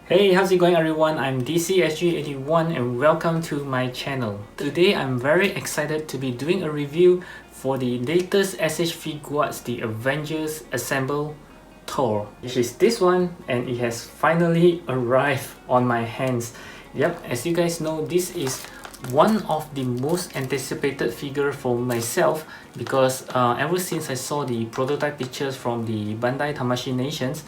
Hey, how's it going everyone? I'm DCSG81 and welcome to my channel. Today I'm very excited to be doing a review for the latest SH Figuarts, the Avengers Assemble Thor. Which is this one, and it has finally arrived on my hands. Yep, as you guys know, this is one of the most anticipated figure for myself because ever since I saw the prototype pictures from the Bandai Tamashii Nations,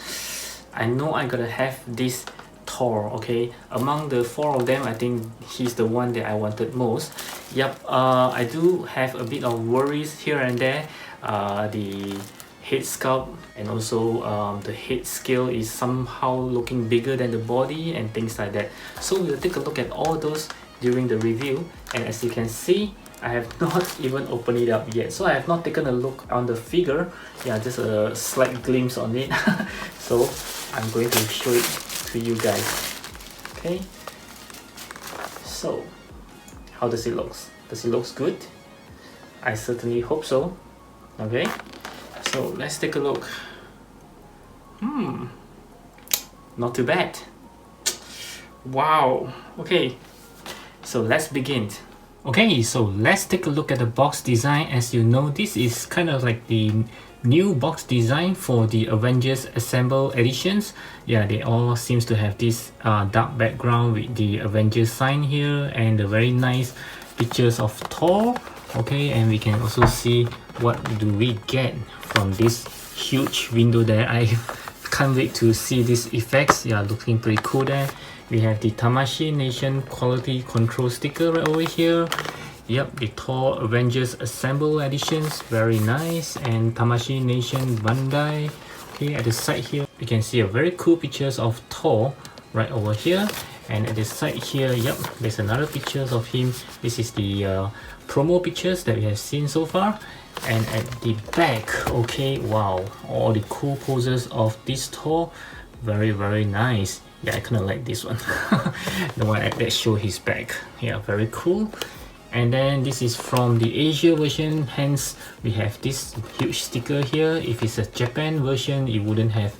I know I gotta have this Thor. Okay, among the four of them, I think he's the one that I wanted most. Yep, I do have a bit of worries here and there. The head sculpt and also the head scale is somehow looking bigger than the body and things like that. So we'll take a look at all those during the review, and as you can see, I have not even opened it up yet, so I have not taken a look on the figure. Yeah, just a slight glimpse on it. So I'm going to show it to you guys. Okay, so how does it look? Does it look good? I certainly hope so. Okay, so let's take a look. Not too bad. Wow. Okay, so let's begin. Okay, so let's take a look at the box design. As you know, this is kind of like the new box design for the Avengers Assemble Editions. Yeah, they all seems to have this dark background with the Avengers sign here and the very nice pictures of Thor. Okay, and we can also see what do we get from this huge window there. I can't wait to see these effects. Yeah, looking pretty cool there. We have the Tamashii Nation quality control sticker right over here. Yep, the Thor Avengers Assemble Editions, very nice. And Tamashii Nation Bandai. Okay, at the side here, you can see a very cool pictures of Thor right over here. And at the side here, yep, there's another pictures of him. This is the promo pictures that we have seen so far. And at the back, okay, wow, all the cool poses of this Thor, very nice. Yeah, I kind of like this one. The one that show his back. Yeah, very cool. And then this is from the Asia version, hence we have this huge sticker here. If it's a Japan version, it wouldn't have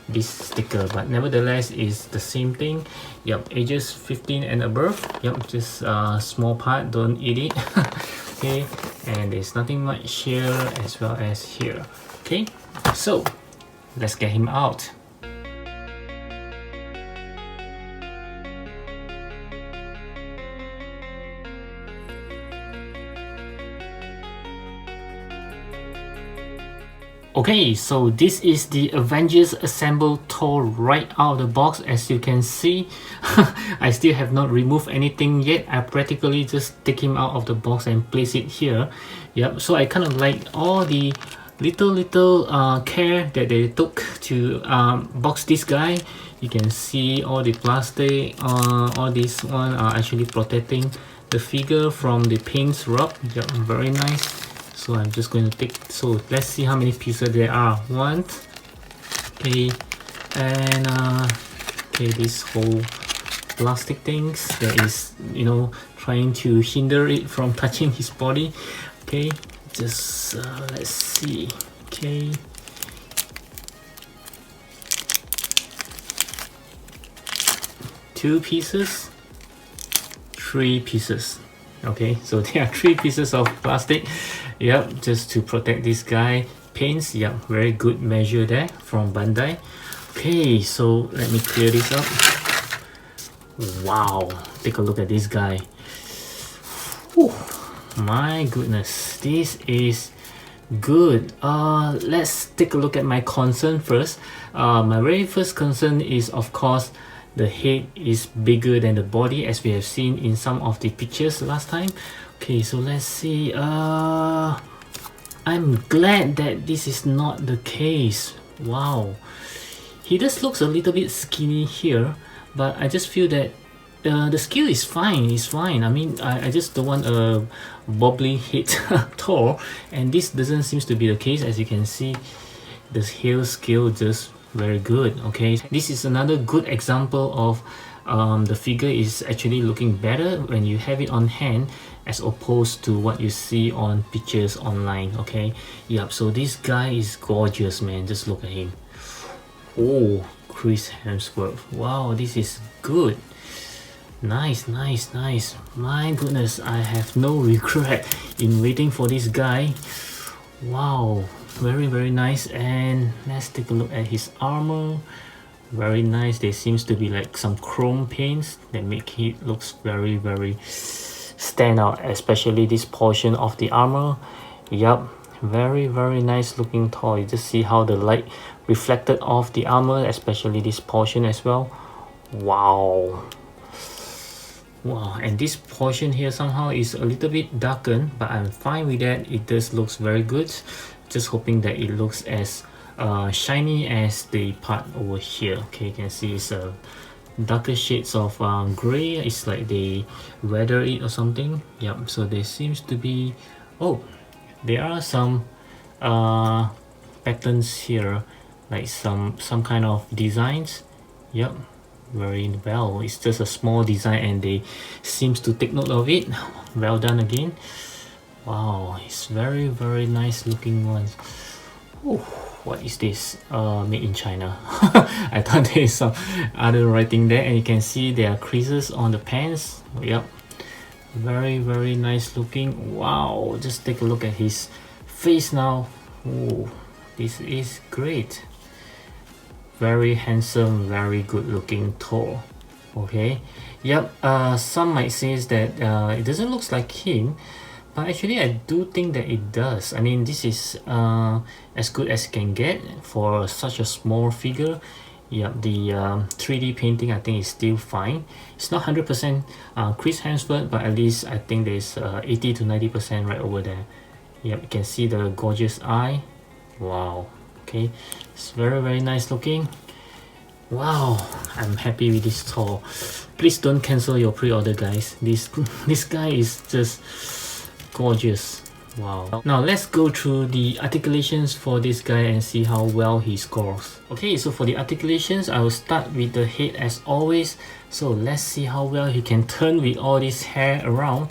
this sticker, but nevertheless it's the same thing. Yep, ages 15 and above. Yep, just a small part, don't eat it. Okay, and there's nothing much here as well as here. Okay, so let's get him out. Okay, so this is the Avengers Assemble Thor right out of the box. As you can see, I still have not removed anything yet. I practically just take him out of the box and place it here. Yep, so I kind of like all the little care that they took to box this guy. You can see all the plastic, all this one are actually protecting the figure from the paint rub. Yep, very nice. So I'm just going to take, so let's see how many pieces there are. One, okay, and okay, this whole plastic things that is, you know, trying to hinder it from touching his body. Okay, just let's see. Okay, two pieces, three pieces. Okay, so there are three pieces of plastic. Yep, just to protect this guy. Paints, yep, very good measure there from Bandai. Okay, so let me clear this up. Wow, take a look at this guy. Whew, my goodness, this is good. Let's take a look at my concern first. My very first concern is, of course, the head is bigger than the body, as we have seen in some of the pictures last time. Okay, so let's see. I'm glad that this is not the case. Wow, he just looks a little bit skinny here, but I just feel that the scale is fine. It's fine. I mean, I just don't want a bobbly head Thor, and this doesn't seem to be the case. As you can see, the hair scale just very good. Okay, this is another good example of the figure is actually looking better when you have it on hand as opposed to what you see on pictures online. Okay, yep, so this guy is gorgeous, man. Just look at him. Oh, Chris Hemsworth. Wow, this is good. Nice, nice, nice. My goodness, I have no regret in waiting for this guy. Wow, very, very nice. And let's take a look at his armor. Very nice. There seems to be like some chrome paints that make it looks very, very stand out, especially this portion of the armor. Yup, very, very nice looking toy. You just see how the light reflected off the armor, especially this portion as well. Wow. Wow, and this portion here somehow is a little bit darkened, but I'm fine with that. It does looks very good. Just hoping that it looks as shiny as the part over here. Okay, you can see it's a darker shades of gray. It's like they weather it or something. Yep, so there seems to be, oh, there are some patterns here, like some kind of designs. Yep, very well. It's just a small design and they seems to take note of it. Well done again. Wow, it's very, very nice looking ones. Oh, what is this? Made in China. I thought there is some other writing there, and you can see there are creases on the pants. Yep, very, very nice looking. Wow, just take a look at his face now. Oh, this is great. Very handsome, very good looking Thor. Okay, yep. Some might say that it doesn't look like him, but actually I do think that it does. I mean, this is as good as it can get for such a small figure. Yeah, the 3D painting I think is still fine. It's not 100% Chris Hemsworth, but at least I think there's 80 to 90% right over there. Yep, you can see the gorgeous eye. Wow. Okay, it's very, very nice looking. Wow, I'm happy with this Thor. Please don't cancel your pre-order, guys. This guy is just gorgeous. Wow. Now let's go through the articulations for this guy and see how well he scores. Okay, so for the articulations, I will start with the head as always. So let's see how well he can turn with all this hair around.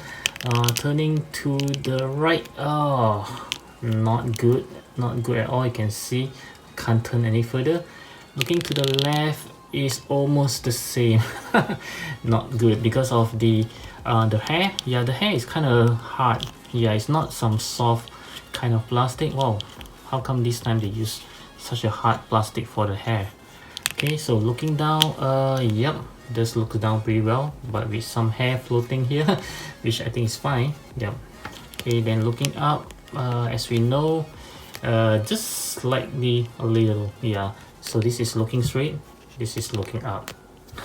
Turning to the right. Oh, not good. Not good at all. You can see can't turn any further. Looking to the left is almost the same. Not good because of the hair. Yeah, the hair is kind of hard. Yeah, it's not some soft kind of plastic. Wow, how come this time they use such a hard plastic for the hair? Okay, so looking down, yep, this looks down pretty well, but with some hair floating here, which I think is fine. Yep. Okay, then looking up, as we know, just slightly a little, yeah. So this is looking straight, this is looking up.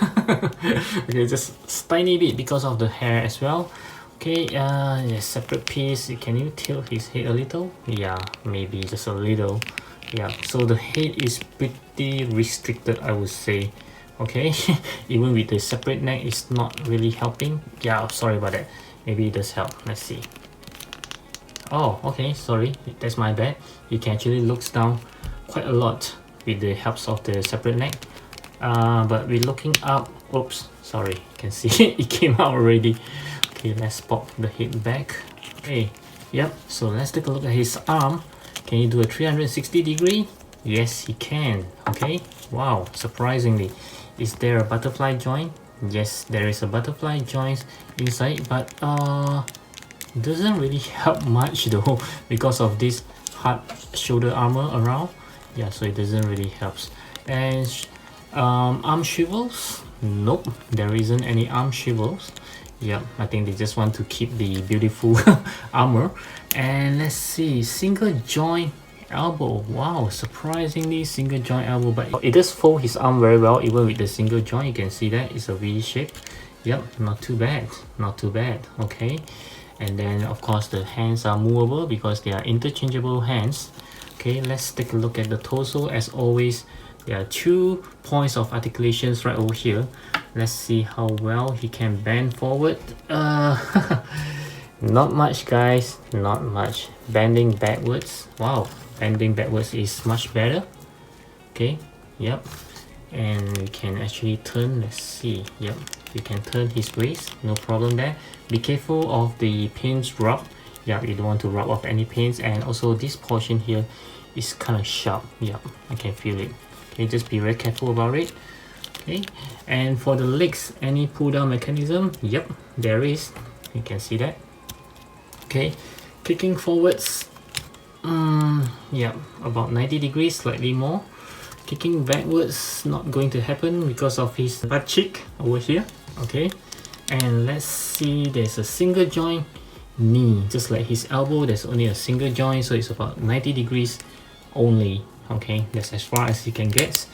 Okay, just tiny bit because of the hair as well. Okay, yeah, separate piece. Can you tilt his head a little? Yeah, maybe just a little. Yeah, so the head is pretty restricted, I would say. Okay, even with the separate neck, it's not really helping. Yeah, sorry about that. Maybe it does help. Let's see. Oh, okay, sorry, that's my bad. You can actually look down quite a lot with the helps of the separate neck. But we're looking up. Oops, sorry, you can see it came out already. Okay, let's pop the head back. Okay, yep, so let's take a look at his arm. Can you do a 360 degree? Yes, he can. Okay, wow, surprisingly. Is there a butterfly joint? Yes, there is a butterfly joint inside, but doesn't really help much though because of this hard shoulder armor around. Yeah, so it doesn't really help. And arm swivels? Nope, there isn't any arm swivels. Yeah, I think they just want to keep the beautiful armor. And let's see, single joint elbow. Wow, surprisingly single joint elbow, but it does fold his arm very well even with the single joint. You can see that it's a V shape. Yep, not too bad, not too bad. Okay, and then of course the hands are movable because they are interchangeable hands. Okay, let's take a look at the torso. As always, there are 2 points of articulations right over here. Let's see how well he can bend forward. Not much, guys, not much. Bending backwards. Wow, bending backwards is much better. Okay, yep. And we can actually turn. Let's see. Yep, we can turn his waist, no problem there. Be careful of the pins rub. Yeah, you don't want to rub off any pins. And also this portion here is kind of sharp. Yep, I can feel it. Okay, just be very careful about it. Okay, and for the legs, any pull down mechanism? Yep, there is. You can see that. Okay, kicking forwards, yeah, about 90 degrees, slightly more. Kicking backwards, not going to happen because of his butt cheek over here. Okay, and let's see, there's a single joint knee, just like his elbow. There's only a single joint, so it's about 90 degrees only. Okay, that's as far as you can get.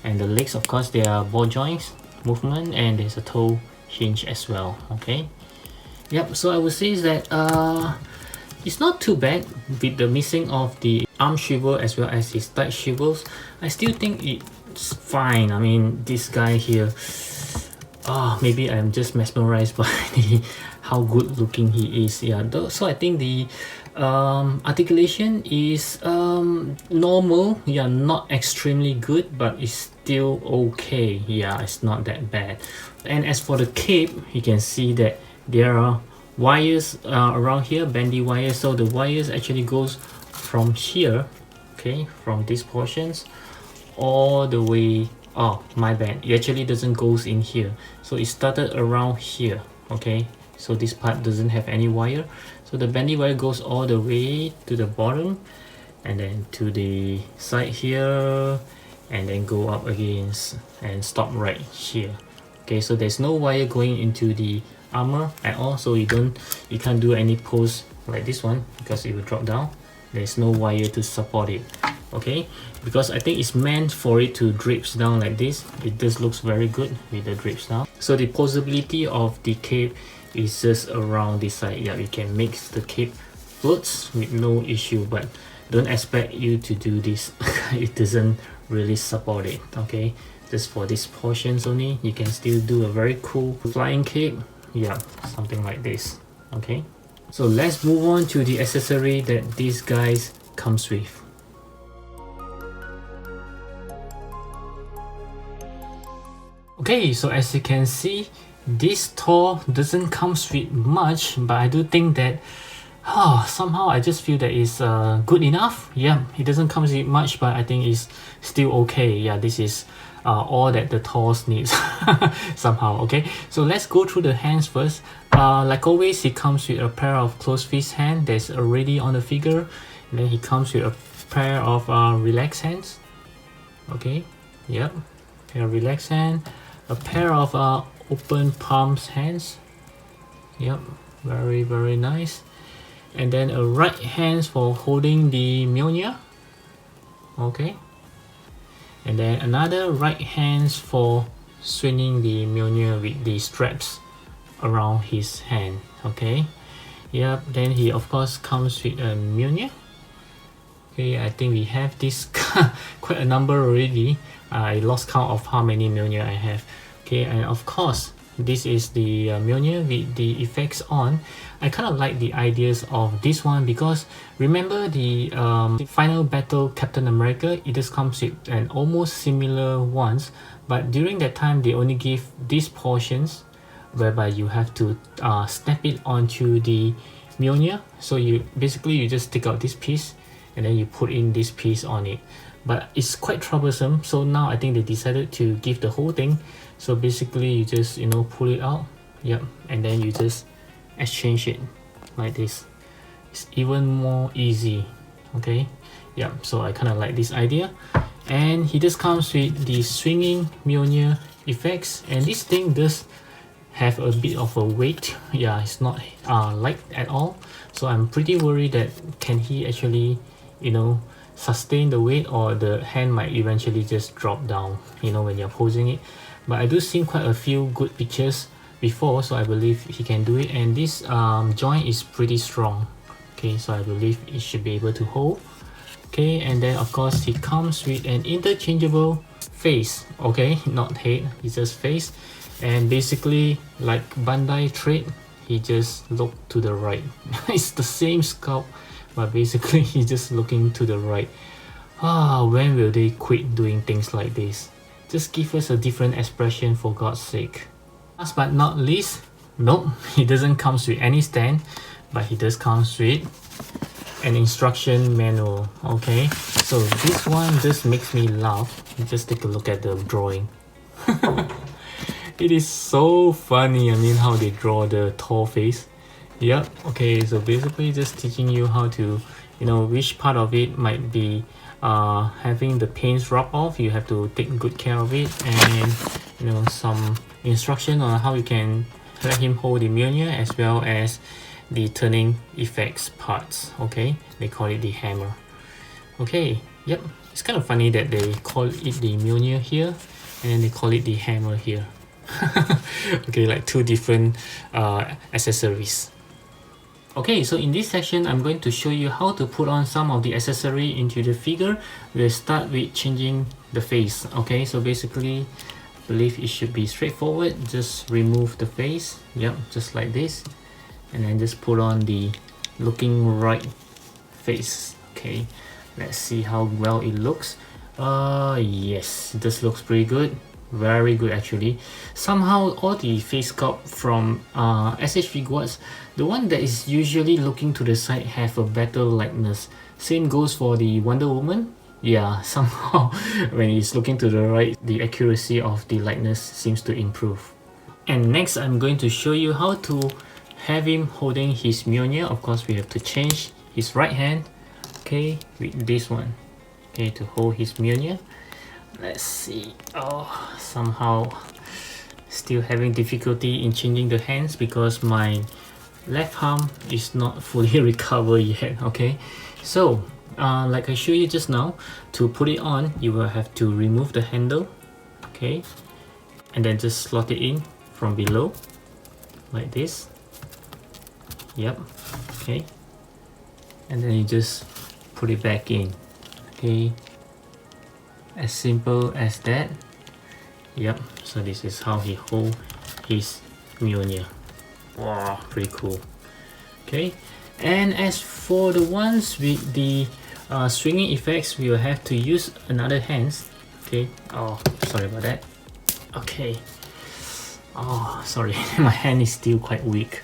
And the legs, of course, they are ball joints movement, and there's a toe hinge as well. Okay, yep, so I would say that it's not too bad with the missing of the arm swivel as well as his thigh swivels. I still think it's fine. I mean, this guy here, maybe I'm just mesmerized by how good looking he is. Yeah, so I think the articulation is normal. Yeah, not extremely good, but it's still okay. Yeah, it's not that bad. And as for the cape, you can see that there are wires around here, bendy wires. So the wires actually goes from here, okay, from these portions all the way. Oh, my bad, it actually doesn't goes in here, so it started around here. Okay, so this part doesn't have any wire, so the bendy wire goes all the way to the bottom and then to the side here, and then go up again and stop right here. Okay, so there's no wire going into the armor at all, so you can't do any pose like this one because it will drop down. There's no wire to support it. Okay, because I think it's meant for it to drapes down like this. It just looks very good with the drapes down. So the posability of the cape is just around this side. Yeah, we can make the cape floats with no issue, but don't expect you to do this. It doesn't really support it. Okay, just for these portions only, you can still do a very cool flying cape. Yeah, something like this. Okay, so let's move on to the accessory that these guys comes with. Okay, so as you can see, this Thor doesn't come with much, but I do think that somehow I just feel that it's good enough. Yeah, it doesn't come with much, but I think it's still okay. Yeah, this is all that the Thors needs somehow. Okay, so let's go through the hands first. Like always, he comes with a pair of closed fist hand that's already on the figure, and then he comes with a pair of relaxed hands. Okay, yep, pair of relaxed hand, a pair of open palms hands. Yep, very nice. And then a right hand for holding the Mjolnir. Okay, and then another right hand for swinging the Mjolnir with the straps around his hand. Okay, yep, then he of course comes with a Mjolnir. Okay, I think we have this quite a number already. I lost count of how many Mjolnir I have. Okay, and of course this is the Mjolnir with the effects on. I kind of like the ideas of this one because remember the final battle Captain America, it just comes with an almost similar ones, but during that time they only give these portions whereby you have to snap it onto the Mjolnir. So you just take out this piece and then you put in this piece on it, but it's quite troublesome. So now I think they decided to give the whole thing. So basically you just pull it out, yep, and then you just exchange it like this. It's even more easy. Okay, yeah, so I kind of like this idea. And he just comes with the swinging Mjolnir effects, and this thing does have a bit of a weight. Yeah, it's not light at all, so I'm pretty worried that can he actually sustain the weight, or the hand might eventually just drop down when you're posing it. But I do see quite a few good pictures before, so I believe he can do it. And this joint is pretty strong. Okay, so I believe it should be able to hold. Okay, and then of course he comes with an interchangeable face. Okay, not head, it's just face. And basically like Bandai trade, he just look to the right. It's the same sculpt, but basically he's just looking to the right. When will they quit doing things like this? Just give us a different expression, for God's sake. Last but not least, nope, he doesn't come with any stand, but he does come with an instruction manual. Okay, so this one just makes me laugh. Just take a look at the drawing. It is so funny. I mean, how they draw the Thor face. Yep. Okay, so basically just teaching you how to, you know, which part of it might be having the paints rub off. You have to take good care of it, and you know, some instruction on how you can let him hold the Mjolnir, as well as the turning effects parts. Okay, they call it the hammer. Okay, yep, it's kind of funny that they call it the Mjolnir here and then they call it the hammer here. Okay, like two different accessories. Okay, so in this section I'm going to show you how to put on some of the accessory into the figure. We'll start with changing the face. Okay, so basically I believe it should be straightforward. Just remove the face, yep, just like this, and then just put on the looking right face. Okay, let's see how well it looks. Yes, this looks pretty good. Very good actually. Somehow all the face sculpt from SH Figuarts, the one that is usually looking to the side, have a better likeness. Same goes for the Wonder Woman. Yeah, somehow when he's looking to the right, the accuracy of the likeness seems to improve. And next I'm going to show you how to have him holding his Mjolnir. Of course we have to change his right hand, okay, with this one, okay, to hold his Mjolnir. Let's see. Oh, somehow still having difficulty in changing the hands because my left arm is not fully recovered yet. Okay, so like I showed you just now, to put it on you will have to remove the handle, okay, and then just slot it in from below like this. Yep, okay, and then you just put it back in. Okay, as simple as that. Yep, so this is how he holds his Mjolnir. Wow, pretty cool. Okay, and as for the ones with the swinging effects, we will have to use another hands. Okay, oh, sorry about that. Okay, oh, sorry, my hand is still quite weak.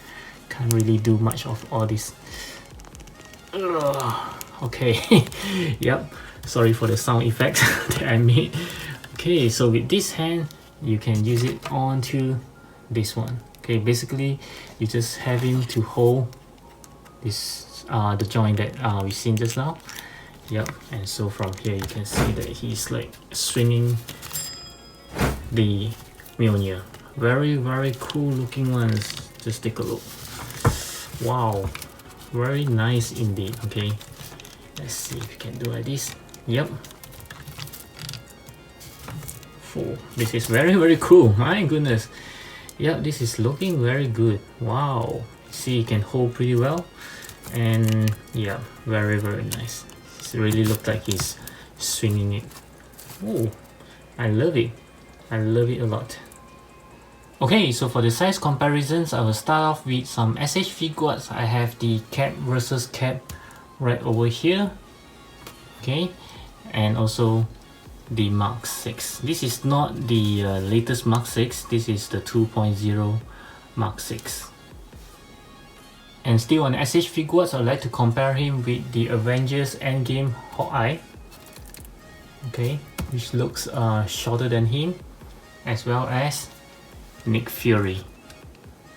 Can't really do much of all this. Okay, yep. Sorry for the sound effect that I made. Okay, so with this hand you can use it onto this one. Okay, basically you just have him to hold this the joint that we seen just now. Yep, and so from here you can see that he's like swinging the Mjolnir. Very cool looking ones. Just take a look. Wow, very nice indeed. Okay, let's see if we can do like this. Yep. Oh, this is very cool. My goodness. Yep, this is looking very good. Wow. See, it can hold pretty well. And yeah, very nice. It really looks like he's swinging it. Oh, I love it. I love it a lot. Okay, so for the size comparisons, I will start off with some SH Figuarts. I have the cap versus cap right over here. Okay, and also the Mark 6. This is not the latest Mark 6, this is the 2.0 Mark 6. And still on SH Figuarts, I'd like to compare him with the Avengers Endgame Hawkeye. Okay, which looks shorter than him, as well as Nick Fury.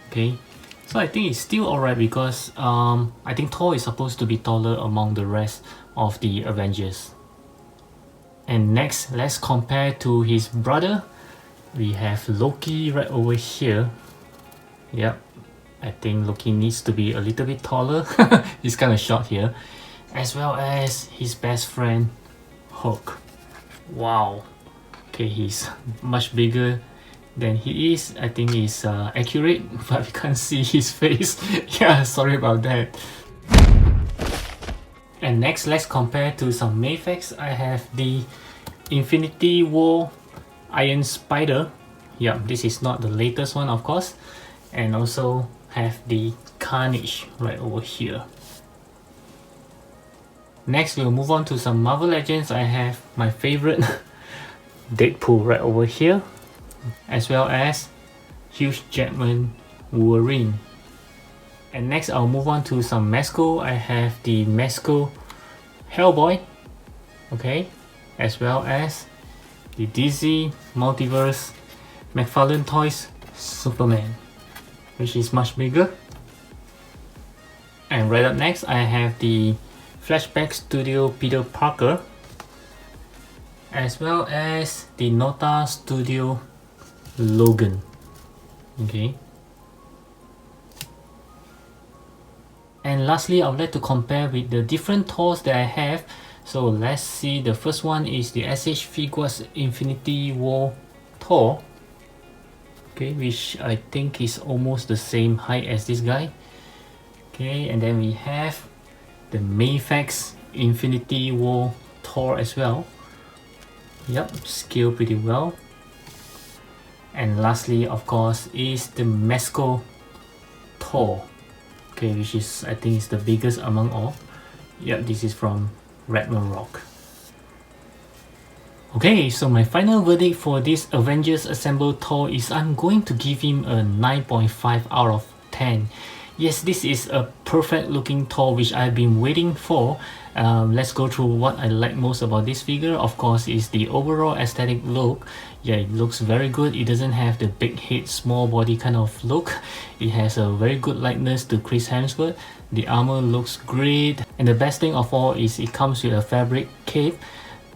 Okay, so I think it's still alright because I think Thor is supposed to be taller among the rest of the Avengers. And next, let's compare to his brother. We have Loki right over here. Yep, I think Loki needs to be a little bit taller. He's kind of short here. As well as his best friend Hulk. Wow. Okay, he's much bigger than he is. I think he's accurate, but we can't see his face. Yeah, sorry about that. And next, let's compare to some Mayfex. I have the Infinity War Iron Spider. Yeah, this is not the latest one, of course. And also have the Carnage right over here. Next, we'll move on to some Marvel Legends. I have my favorite Deadpool right over here, as well as Hugh Jackman Wolverine. And next I'll move on to some Mezco. I have the Mezco Hellboy, okay, as well as the DC Multiverse McFarlane Toys Superman, which is much bigger. And right up next I have the Flashback Studio Peter Parker, as well as the Nota Studio Logan, okay. And lastly, I would like to compare with the different Thors that I have. So let's see, the first one is the SH Figuarts Infinity War Thor, okay, which I think is almost the same height as this guy. Okay, and then we have the Mayfax Infinity War Thor as well. Yep, scale pretty well. And lastly, of course, is the Mezco Thor, okay, which is, I think, is the biggest among all. Yep, this is from Ragnarok. Okay, so my final verdict for this Avengers Assemble Thor is I'm going to give him a 9.5 out of 10. Yes, this is a perfect looking Thor which I've been waiting for. Let's go through what I like most about this figure. Of course, is the overall aesthetic look. Yeah, it looks very good. It doesn't have the big head, small body kind of look. It has a very good likeness to Chris Hemsworth. The armor looks great. And the best thing of all is it comes with a fabric cape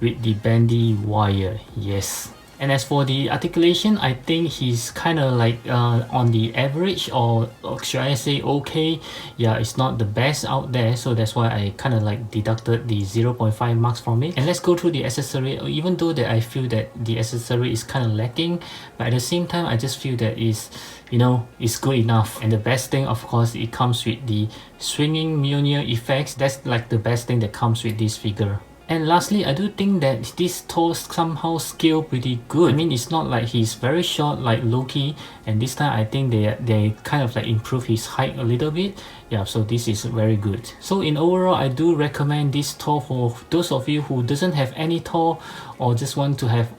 with the bandy wire. Yes. And as for the articulation, I think he's kind of like on the average, or should I say okay. Yeah, it's not the best out there, so that's why I kind of like deducted the 0.5 marks from it. And let's go through the accessory. Even though that I feel that the accessory is kind of lacking, but at the same time I just feel that is, you know, it's good enough. And the best thing, of course, it comes with the swinging Mjolnir effects. That's like the best thing that comes with this figure. And lastly, I do think that this Thor somehow scale pretty good. I mean, it's not like he's very short like Loki, and this time I think they kind of like improve his height a little bit. Yeah, so this is very good. So in overall, I do recommend this Thor for those of you who doesn't have any Thor, or just want to have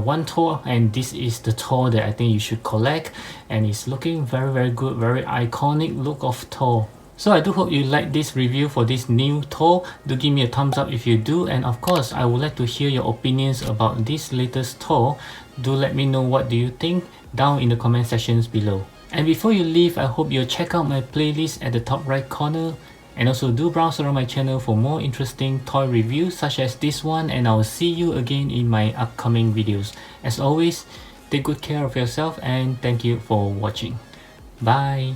one Thor, and this is the Thor that I think you should collect, and it's looking very good, very iconic look of Thor. So I do hope you like this review for this new Thor. Do give me a thumbs up if you do, and of course I would like to hear your opinions about this latest Thor. Do let me know what do you think down in the comment sections below. And before you leave, I hope you'll check out my playlist at the top right corner, and also do browse around my channel for more interesting toy reviews such as this one, and I will see you again in my upcoming videos. As always, take good care of yourself and thank you for watching. Bye!